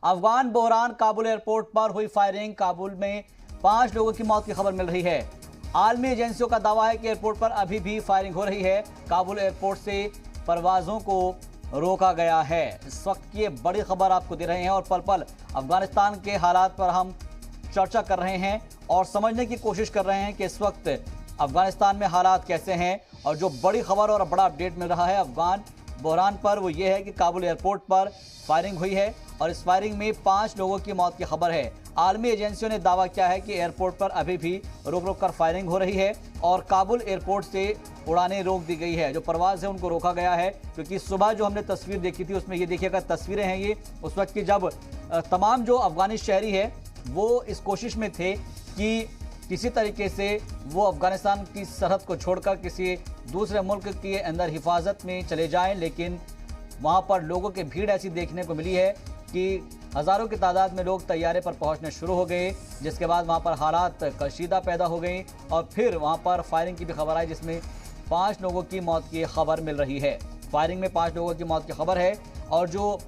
Afghan बहरान, Kabul airport पर हुई firing, Kabul में 5 लोगों की मौत की खबर मिल रही है। आलमी एजेंसियों का दावा है कि एयरपोर्ट पर अभी भी फायरिंग हो रही है। काबुल एयरपोर्ट से परवाजों को रोका गया है। इस वक्त की बड़ी खबर आपको दे रहे हैं और पल पल अफगानिस्तान के हालात पर हम चर्चा कर रहे हैं और समझने की कोशिश कर रहे हैं कि इस वक्त अफगानिस्तान में हालात कैसे हैं। और जो बड़ी खबर और बड़ा अपडेट मिल रहा है अफगान बहरान पर, वो ये है कि काबुल एयरपोर्ट पर फायरिंग हुई है और इस फायरिंग में 5 लोगों की मौत की खबर है। आलमी एजेंसियों ने दावा किया है कि एयरपोर्ट पर अभी भी रुक रुक कर फायरिंग हो रही है और काबुल एयरपोर्ट से उड़ानें रोक दी गई है। जो परवाज है उनको रोका गया है, क्योंकि सुबह जो हमने तस्वीर देखी थी उसमें ये देखिएगा, तस्वीरें हैं ये उस वक्त की जब तमाम जो अफगानी शहरी है वो इस कोशिश में थे कि किसी तरीके से वो अफगानिस्तान की सरहद को छोड़कर किसी दूसरे मुल्क के अंदर हिफाजत में चले जाएं, लेकिन वहां पर लोगों की भीड़ ऐसी देखने को मिली है कि हज़ारों की तादाद में लोग तैयारे पर पहुंचने शुरू हो गए, जिसके बाद वहां पर हालात कशीदा पैदा हो गई और फिर वहां पर फायरिंग की भी खबर आई, जिसमें 5 लोगों की मौत की खबर मिल रही है। फायरिंग में 5 लोगों की मौत की खबर है और जो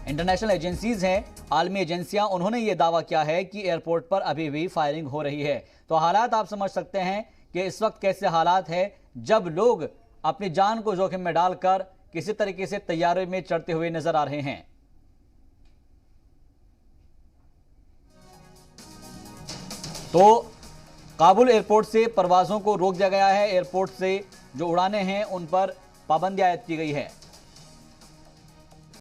इंटरनेशनल एजेंसीज हैं, आलमी एजेंसियां, उन्होंने ये दावा किया है कि एयरपोर्ट पर अभी भी फायरिंग हो रही है। तो हालात आप समझ सकते हैं कि इस वक्त कैसे हालात है जब लोग अपनी जान को जोखिम में डालकर किसी तरीके से तैयारे में चढ़ते हुए नजर आ रहे हैं। तो काबुल एयरपोर्ट से परवाजों को रोक दिया गया है। एयरपोर्ट से जो उड़ानें हैं उन पर पाबंदी आयद की गई है।